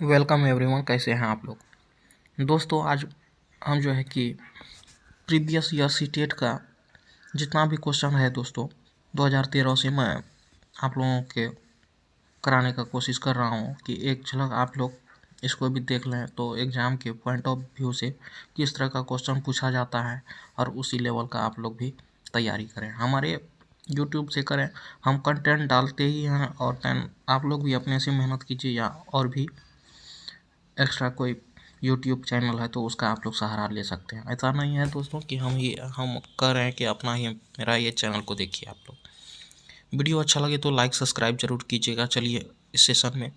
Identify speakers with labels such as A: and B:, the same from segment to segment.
A: Welcome everyone. कैसे हैं आप लोग दोस्तों। आज हम जो है कि प्रीवियस ईयर सीटेट का जितना भी क्वेश्चन है दोस्तों 2013 से मैं आप लोगों के कराने का कोशिश कर रहा हूं कि एक झलक आप लोग इसको भी देख लें तो एग्ज़ाम के पॉइंट ऑफ व्यू से किस तरह का क्वेश्चन पूछा जाता है और उसी लेवल का आप लोग भी तैयारी करें। हमारे यूट्यूब से करें, हम कंटेंट डालते ही हैं और आप लोग भी अपने से मेहनत कीजिए या और भी एक्स्ट्रा कोई यूट्यूब चैनल है तो उसका आप लोग सहारा ले सकते हैं। ऐसा नहीं है दोस्तों कि हम कह रहे हैं कि अपना ही मेरा ये चैनल को देखिए। आप लोग वीडियो अच्छा लगे तो लाइक सब्सक्राइब जरूर कीजिएगा। चलिए इस सेशन में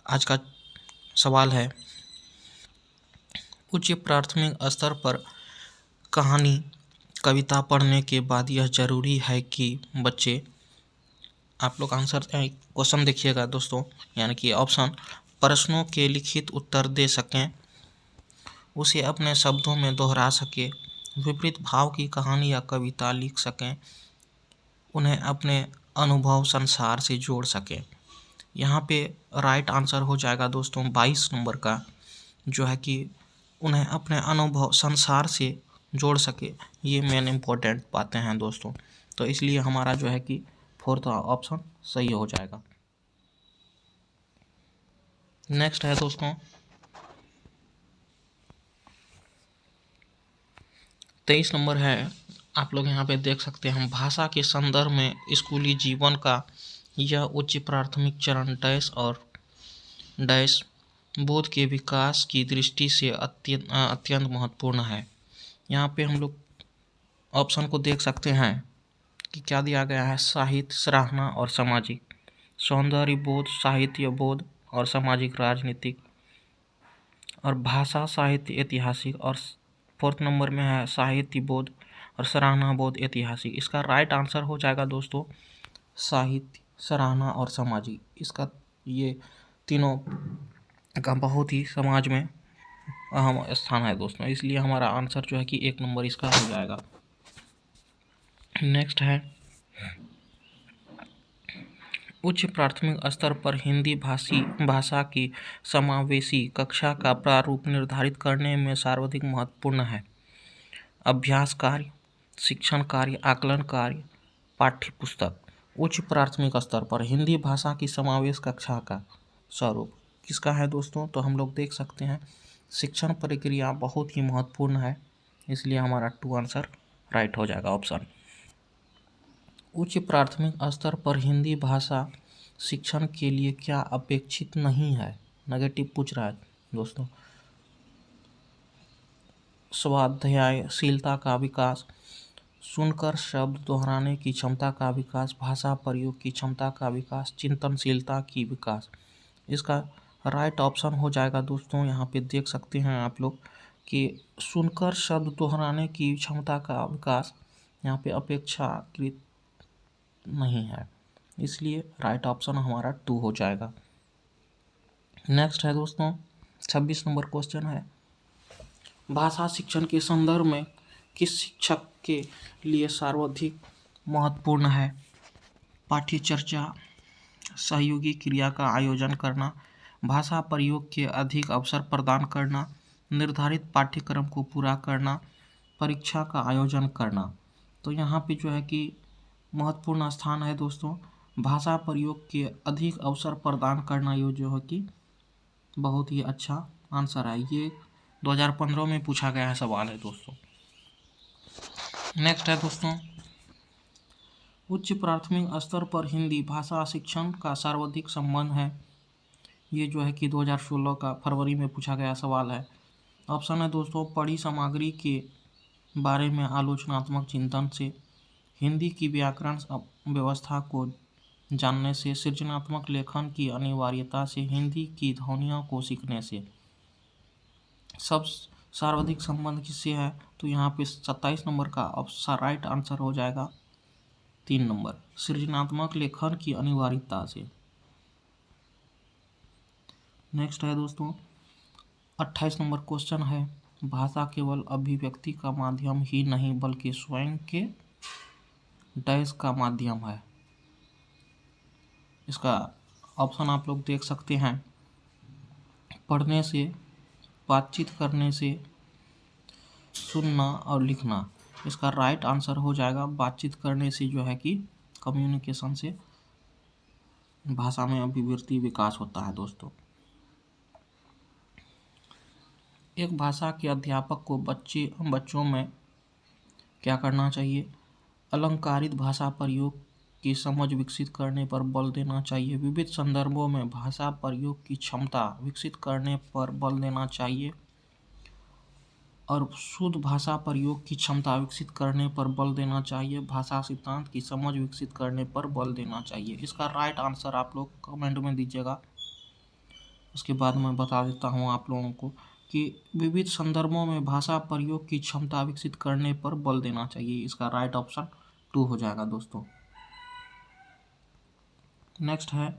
A: आज का सवाल है, उच्च प्राथमिक स्तर पर कहानी कविता पढ़ने के बाद यह जरूरी है कि बच्चे, आप लोग आंसर क्वेश्चन देखिएगा दोस्तों, यानी कि ऑप्शन, प्रश्नों के लिखित उत्तर दे सकें, उसे अपने शब्दों में दोहरा सके, विपरीत भाव की कहानी या कविता लिख सकें, उन्हें अपने अनुभव संसार से जोड़ सकें। यहाँ पे राइट आंसर हो जाएगा दोस्तों 22 नंबर का, जो है कि उन्हें अपने अनुभव संसार से जोड़ सके। ये मेन इम्पोर्टेंट बातें हैं दोस्तों, तो इसलिए हमारा जो है कि फोर्थ ऑप्शन सही हो जाएगा। नेक्स्ट है दोस्तों 23 नंबर है। आप लोग यहाँ पे देख सकते हैं, भाषा के संदर्भ में स्कूली जीवन का यह उच्च प्राथमिक चरण डैश और डैश बोध के विकास की दृष्टि से अत्यंत महत्वपूर्ण है। यहाँ पे हम लोग ऑप्शन को देख सकते हैं कि क्या दिया गया है, साहित्य, सराहना और सामाजिक, सौंदर्य बोध, साहित्य बोध और सामाजिक राजनीतिक, और भाषा, साहित्य, ऐतिहासिक, और फोर्थ नंबर में है साहित्य बोध और सराहना बोध, ऐतिहासिक। इसका राइट आंसर हो जाएगा दोस्तों साहित्य, सराहना और सामाजिक। इसका ये तीनों का बहुत ही समाज में अहम स्थान है दोस्तों, इसलिए हमारा आंसर जो है कि 1 नंबर इसका हो जाएगा। नेक्स्ट है, उच्च प्राथमिक स्तर पर हिंदी भाषा की समावेशी कक्षा का प्रारूप निर्धारित करने में सर्वाधिक महत्वपूर्ण है। अभ्यास कार्य, शिक्षण कार्य, आकलन कार्य, पाठ्य पुस्तक। उच्च प्राथमिक स्तर पर हिंदी भाषा की समावेश कक्षा का स्वरूप किसका है दोस्तों, तो हम लोग देख सकते हैं शिक्षण प्रक्रिया बहुत ही महत्वपूर्ण है, इसलिए हमारा 2 आंसर राइट हो जाएगा ऑप्शन। उच्च प्राथमिक स्तर पर हिंदी भाषा शिक्षण के लिए क्या अपेक्षित नहीं है, नेगेटिव पूछ रहा है दोस्तों। स्वाध्यायशीलता का विकास, सुनकर शब्द दोहराने की क्षमता का विकास, भाषा प्रयोग की क्षमता का विकास, चिंतनशीलता की विकास। इसका राइट ऑप्शन हो जाएगा दोस्तों, यहाँ पे देख सकते हैं आप लोग कि सुनकर शब्द दोहराने की क्षमता का विकास यहाँ पे अपेक्षाकृत नहीं है, इसलिए राइट ऑप्शन हमारा 2 हो जाएगा। नेक्स्ट है दोस्तों 26 नंबर क्वेश्चन है, भाषा शिक्षण के संदर्भ में किस शिक्षक के लिए सर्वाधिक महत्वपूर्ण है। पाठ्य चर्चा, सहयोगी क्रिया का आयोजन करना, भाषा प्रयोग के अधिक अवसर प्रदान करना, निर्धारित पाठ्यक्रम को पूरा करना, परीक्षा का आयोजन करना। तो यहाँ पे जो है कि महत्वपूर्ण स्थान है दोस्तों भाषा प्रयोग के अधिक अवसर प्रदान करना, ये जो है कि बहुत ही अच्छा आंसर है। ये 2015 में पूछा गया है सवाल है दोस्तों। नेक्स्ट है दोस्तों, उच्च प्राथमिक स्तर पर हिंदी भाषा शिक्षण का सर्वाधिक संबंध है। ये जो है कि 2016 का फरवरी में पूछा गया सवाल है। ऑप्शन है दोस्तों, पढ़ी सामग्री के बारे में आलोचनात्मक चिंतन से, हिंदी की व्याकरण व्यवस्था को जानने से, सृजनात्मक लेखन की अनिवार्यता से, हिंदी की ध्वनियों को सीखने से। सब सर्वाधिक संबंध किससे है, तो यहाँ पे 27 नंबर का राइट आंसर हो जाएगा 3 नंबर, सृजनात्मक लेखन की अनिवार्यता से। नेक्स्ट है दोस्तों 28 नंबर क्वेश्चन है, भाषा केवल अभिव्यक्ति का माध्यम ही नहीं बल्कि स्वयं के डैश का माध्यम है। इसका ऑप्शन आप लोग देख सकते हैं पढ़ने से, बातचीत करने से, सुनना और लिखना। इसका राइट आंसर हो जाएगा बातचीत करने से जो है कि कम्युनिकेशन से भाषा में अभिव्यक्ति विकास होता है दोस्तों। एक भाषा के अध्यापक को बच्चों में क्या करना चाहिए? अलंकारित भाषा प्रयोग की समझ विकसित करने पर बल देना चाहिए। विविध संदर्भों में भाषा प्रयोग की क्षमता विकसित करने पर बल देना चाहिए और शुद्ध भाषा प्रयोग की क्षमता विकसित करने पर बल देना चाहिए। भाषा सिद्धांत की समझ विकसित करने पर बल देना चाहिए। इसका राइट आंसर आप लोग कमेंट में दीजिएगा। उसके बाद मैं बता देता हूँ आप लोगों को कि विविध संदर्भों में भाषा प्रयोग की क्षमता विकसित करने पर बल देना चाहिए। इसका राइट ऑप्शन 2 हो जाएगा दोस्तों। नेक्स्ट है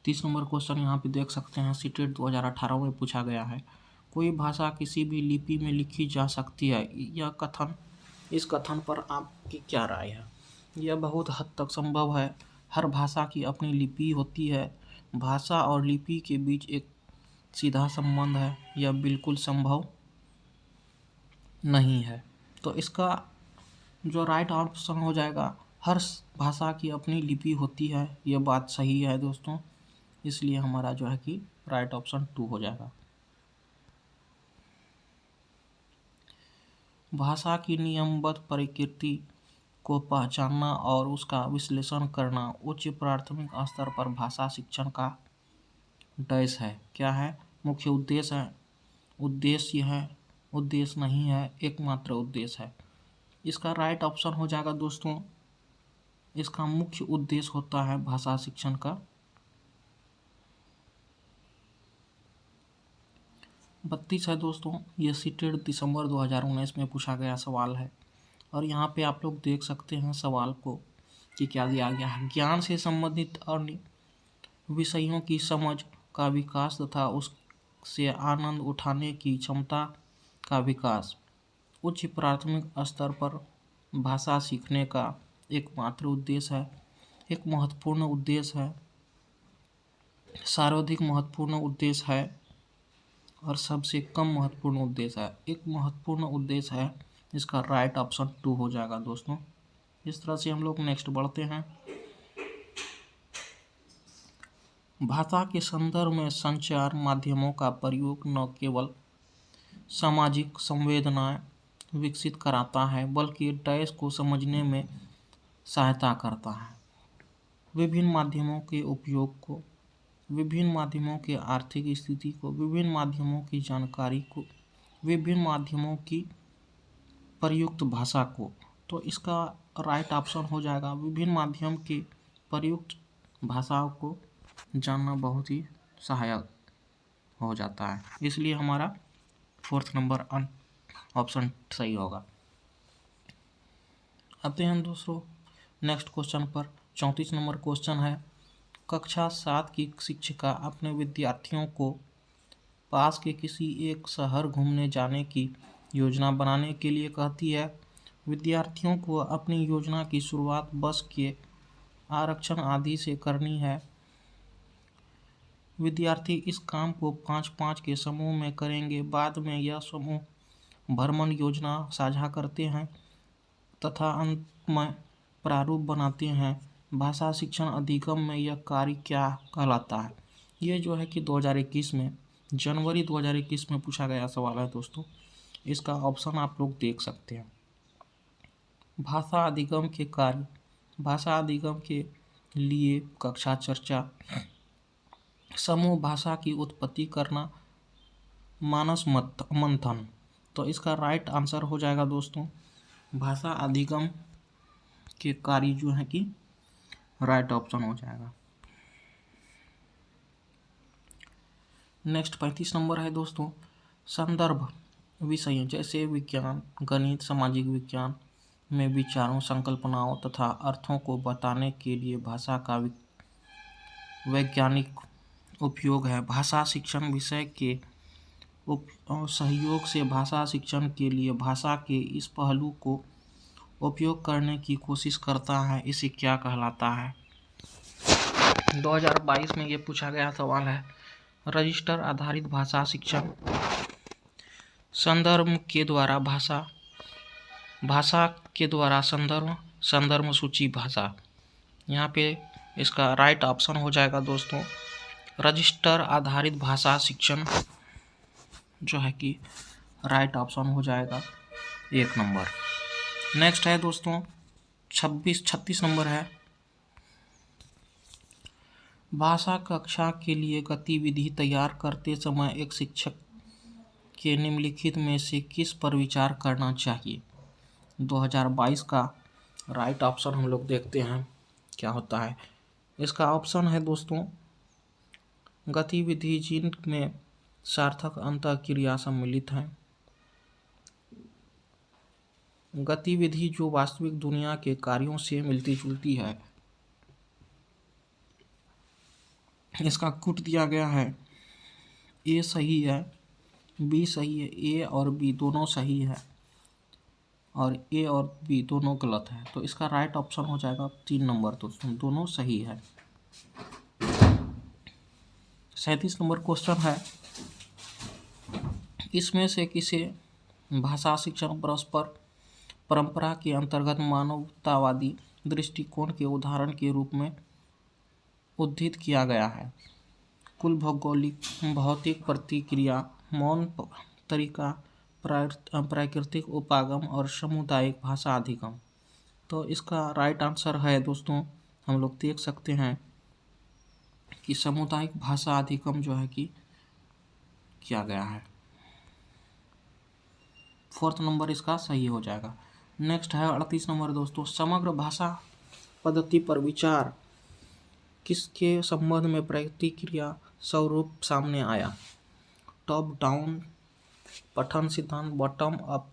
A: 30 नंबर क्वेश्चन। यहाँ पे देख सकते हैं, सीटेट 2018 में पूछा गया है। कोई भाषा किसी भी लिपि में लिखी जा सकती है, इस कथन पर आपकी क्या राय है? यह बहुत हद तक संभव है। हर भाषा की अपनी लिपि होती है। भाषा और लिपि के बीच एक सीधा संबंध है। यह बिल्कुल संभव नहीं है। तो इसका जो राइट ऑप्शन हो जाएगा, हर भाषा की अपनी लिपि होती है। यह बात सही है दोस्तों, इसलिए हमारा जो है कि राइट ऑप्शन 2 हो जाएगा। भाषा की नियमबद्ध प्रकृति को पहचानना और उसका विश्लेषण करना उच्च प्राथमिक स्तर पर भाषा शिक्षण का डैश है। क्या है? मुख्य उद्देश्य है, उद्देश्य है, उद्देश्य नहीं है, एकमात्र उद्देश्य है। इसका राइट ऑप्शन हो जाएगा दोस्तों, इसका मुख्य उद्देश्य होता है भाषा शिक्षण का। 32 है दोस्तों, ये सीटेड दिसंबर 2019 में पूछा गया सवाल है। और यहाँ पे आप लोग देख सकते हैं सवाल को कि क्या दिया गया है। ज्ञान से संबंधित अन्य विषयों की समझ का विकास तथा उससे आनंद उठाने की क्षमता का विकास उच्च प्राथमिक स्तर पर भाषा सीखने का एकमात्र उद्देश्य है, एक महत्वपूर्ण उद्देश्य है, सर्वाधिक महत्वपूर्ण उद्देश्य है और सबसे कम महत्वपूर्ण उद्देश्य है। एक महत्वपूर्ण उद्देश्य है। इसका राइट ऑप्शन 2 हो जाएगा दोस्तों। इस तरह से हम लोग नेक्स्ट बढ़ते हैं। भाषा के संदर्भ में संचार माध्यमों का प्रयोग न केवल सामाजिक संवेदनाएं विकसित कराता है बल्कि डैश को समझने में सहायता करता है। विभिन्न माध्यमों के उपयोग को, विभिन्न माध्यमों के आर्थिक स्थिति को, विभिन्न माध्यमों की जानकारी को, विभिन्न माध्यमों की प्रयुक्त भाषा को। तो इसका राइट ऑप्शन हो जाएगा, विभिन्न माध्यम के प्रयुक्त भाषाओं को जानना बहुत ही सहायक हो जाता है। इसलिए हमारा 4th नंबर ऑप्शन सही होगा। आते हैं दोस्तों नेक्स्ट क्वेश्चन पर। 34 नंबर क्वेश्चन है, कक्षा 7 की शिक्षिका अपने विद्यार्थियों को पास के किसी एक शहर घूमने जाने की योजना बनाने के लिए कहती है। विद्यार्थियों को अपनी योजना की शुरुआत बस के आरक्षण आदि से करनी है। विद्यार्थी इस काम को 5-5 के समूह में करेंगे। बाद में यह समूह भ्रमण योजना साझा करते हैं तथा अंत में प्रारूप बनाते हैं। भाषा शिक्षण अधिगम में यह कार्य क्या कहलाता है? ये जो है कि 2021 में, जनवरी 2021 में पूछा गया सवाल है दोस्तों। इसका ऑप्शन आप लोग देख सकते हैं। भाषा अधिगम के कार्य, भाषा अधिगम के लिए कक्षा चर्चा, समूह भाषा की उत्पत्ति करना, मानस मंथन। तो इसका राइट आंसर हो जाएगा दोस्तों, भाषा अधिगम के कार्य जो है कि राइट ऑप्शन हो जाएगा। नेक्स्ट 35 नंबर है दोस्तों, संदर्भ विषयों जैसे विज्ञान, गणित, सामाजिक विज्ञान में विचारों, संकल्पनाओं तथा अर्थों को बताने के लिए भाषा का वैज्ञानिक उपयोग है। भाषा शिक्षण विषय के सहयोग से भाषा शिक्षण के लिए भाषा के इस पहलू को उपयोग करने की कोशिश करता है। इसे क्या कहलाता है? 2022 में ये पूछा गया सवाल है। रजिस्टर आधारित भाषा शिक्षण, संदर्भ के द्वारा भाषा, भाषा के द्वारा संदर्भ, संदर्भ सूची भाषा। यहाँ पे इसका राइट ऑप्शन हो जाएगा दोस्तों रजिस्टर आधारित भाषा शिक्षण, जो है कि राइट ऑप्शन हो जाएगा 1 नंबर। नेक्स्ट है दोस्तों 36 नंबर है। भाषा कक्षा के लिए गतिविधि तैयार करते समय एक शिक्षक के निम्नलिखित में से किस पर विचार करना चाहिए। 2022 का राइट ऑप्शन हम लोग देखते हैं क्या होता है। इसका ऑप्शन है दोस्तों गतिविधि जिनमें सार्थक अंतःक्रिया सम्मिलित है, गतिविधि जो वास्तविक दुनिया के कार्यों से मिलती जुलती है। इसका कुट दिया गया है, ए सही है, बी सही है, ए और बी दोनों सही है और ए और बी दोनों गलत है। तो इसका राइट ऑप्शन हो जाएगा 3 नंबर दोस्तों, दोनों सही है। 37 नंबर क्वेश्चन है, इसमें से किसे भाषा शिक्षण परस्पर परंपरा के अंतर्गत मानवतावादी दृष्टिकोण के उदाहरण के रूप में उद्धृत किया गया है। कुल भौगोलिक भौतिक प्रतिक्रिया, मौन तरीका, प्राकृतिक उपागम और सामुदायिक भाषा अधिगम। तो इसका राइट आंसर है दोस्तों, हम लोग देख सकते हैं कि सामुदायिक भाषा अधिगम जो है कि किया गया है। 4th नंबर इसका सही हो जाएगा। नेक्स्ट है 38 नंबर दोस्तों, समग्र भाषा पद्धति पर विचार किसके संबंध में प्रतिक्रिया स्वरूप सामने आया। टॉप डाउन पठन सिद्धांत, बॉटम अप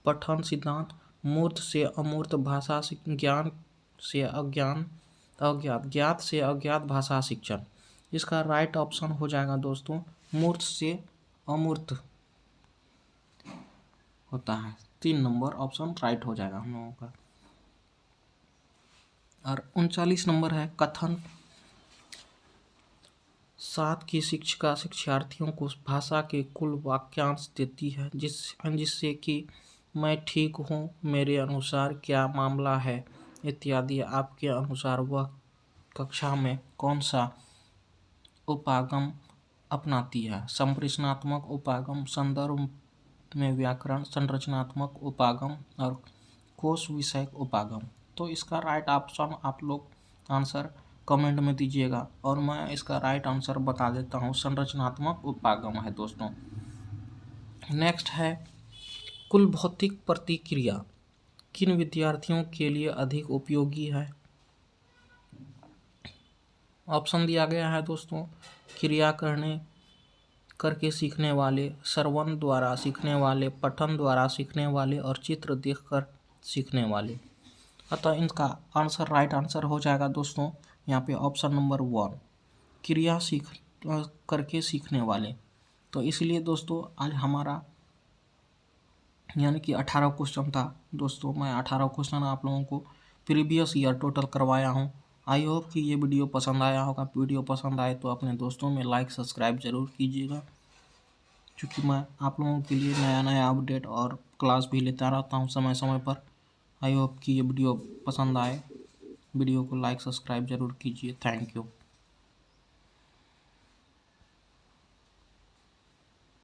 A: पठन सिद्धांत, मूर्त से अमूर्त भाषा, ज्ञान से अज्ञात, ज्ञात से अज्ञात भाषा शिक्षण। इसका राइट ऑप्शन हो जाएगा दोस्तों मूर्त से अमूर्त होता है। 3 नंबर ऑप्शन राइट हो जाएगा हम लोगों का। और 39 नंबर है, कथन 7 की शिक्षिका शिक्षार्थियों को भाषा के कुल वाक्यांश देती है जिससे कि मैं ठीक हूँ, मेरे अनुसार क्या मामला है इत्यादि। आपके अनुसार वह कक्षा में कौन सा उपागम अपनाती है। संप्रेषणात्मक उपागम, संदर्भ में व्याकरण, संरचनात्मक उपागम और कोश विषयक उपागम। तो इसका राइट ऑप्शन आप लोग आंसर कमेंट में दीजिएगा और मैं इसका राइट आंसर बता देता हूँ, संरचनात्मक उपागम है दोस्तों। नेक्स्ट है कुल भौतिक प्रतिक्रिया किन विद्यार्थियों के लिए अधिक उपयोगी है। ऑप्शन दिया गया है दोस्तों, क्रिया करके सीखने वाले, श्रवण द्वारा सीखने वाले, पठन द्वारा सीखने वाले और चित्र देखकर सीखने वाले। अतः इनका आंसर राइट आंसर हो जाएगा दोस्तों यहाँ पे ऑप्शन नंबर 1, क्रिया करके सीखने वाले। तो इसलिए दोस्तों आज हमारा यानी कि 18 क्वेश्चन था दोस्तों। मैं 18 क्वेश्चन आप लोगों को प्रीवियस ईयर टोटल करवाया हूँ। आई होप कि ये वीडियो पसंद आया होगा। वीडियो पसंद आए तो अपने दोस्तों में लाइक सब्सक्राइब जरूर कीजिएगा, क्योंकि मैं आप लोगों के लिए नया नया अपडेट और क्लास भी लेता रहता हूँ समय समय पर। आई होप कि ये वीडियो पसंद आए। वीडियो को लाइक सब्सक्राइब जरूर कीजिए। Thank you.